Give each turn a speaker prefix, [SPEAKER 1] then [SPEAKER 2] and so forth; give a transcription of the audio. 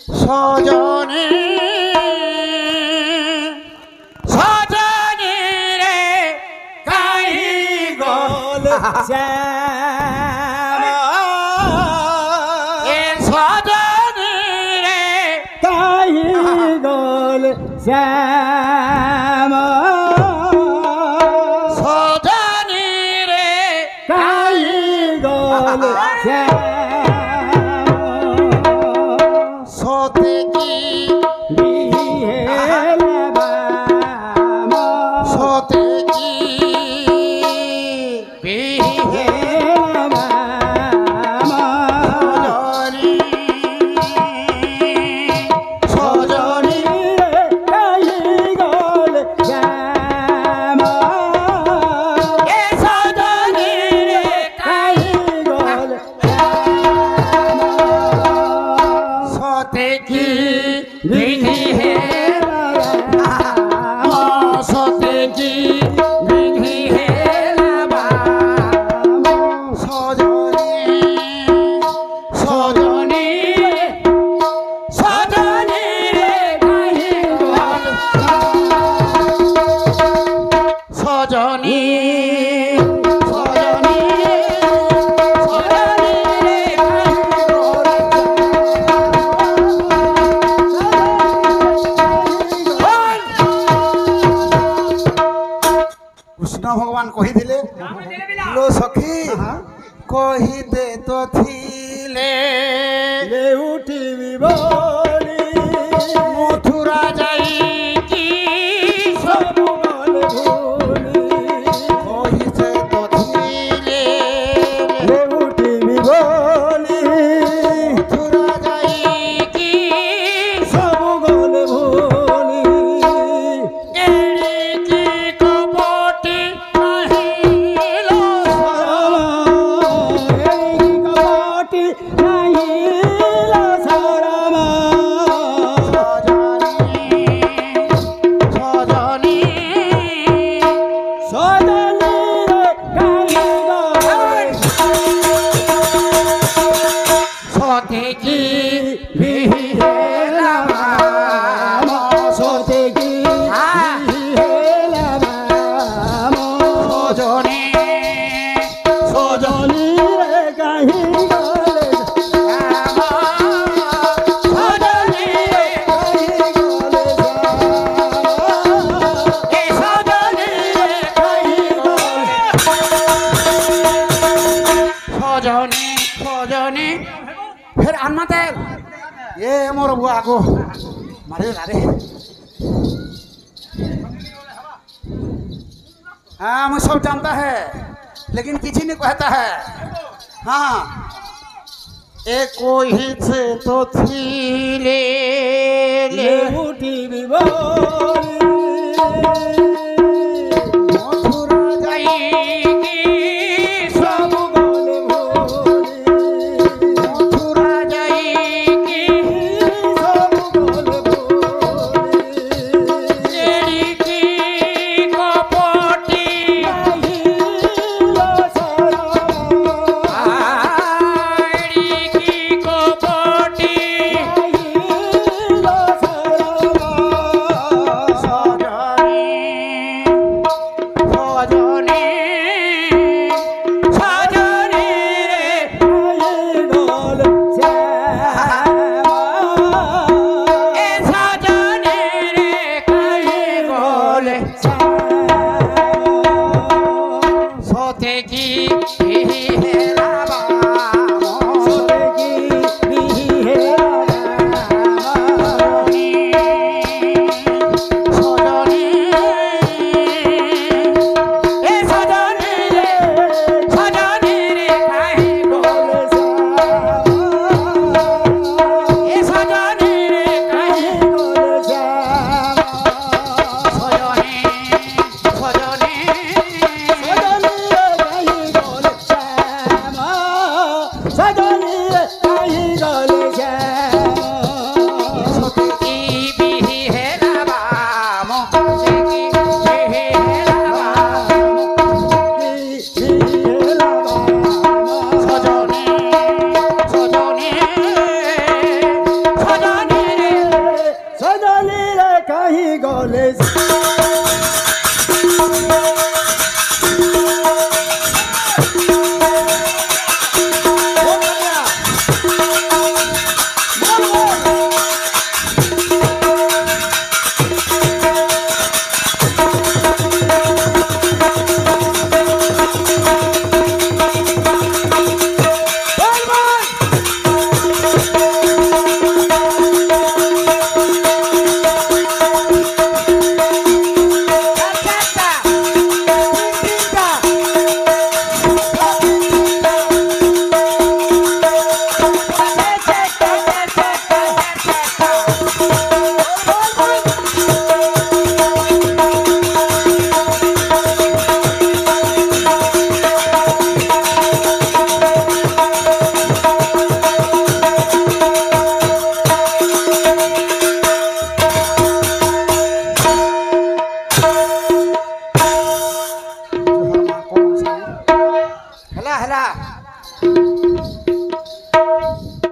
[SPEAKER 1] সজনে সজনে রে কাই গল শ্যাম এ সজনে রে কাই গল শ্যাম সজনে রে কাই গল শ্যাম সতে কি সতে কি সজনী কাই গল শ্যাম এ সজনী রে কাই গল শ্যাম সতে কি বিধি হে সতে কি বিধি হে সজনী সজনী সজনী রে কাই গল সজনী সজনী সজনী রে কৃষ্ণ ভগবান কহিলে লো সখী কহিতে তো থিলে উঠিবি বলি মথুরা যাই কি সবু গল ভুলি কহিতে তো থিলে উঠিবি বলি মথুরা যাই কি সবু গল ভুলি এড়িকি কপটি নাহিল কপটি নাহিল সরম সজনী সজনী সতে কি বিহেলাম সতে কি বিহেলাম সজনী সজনী রে কাহি গল সজনী রে কাহি গল এ সজনী রে কাহি গল সজনী সজনী ফের আনমাতে ये मोर बुआ को मारे रे हाँ मैं सब जानता है लेकिन किसी नहीं कहता है हाँ एक कोई से तो थी ले उठी मथुरा जाएगी सब गल भोली मथुरा जाएगी सब गल भोली एड़िकी कपटी नाहिल सरम एड़िकी कपटी नाहिल सरम सजनी
[SPEAKER 2] রহি গলে
[SPEAKER 1] हेला हेला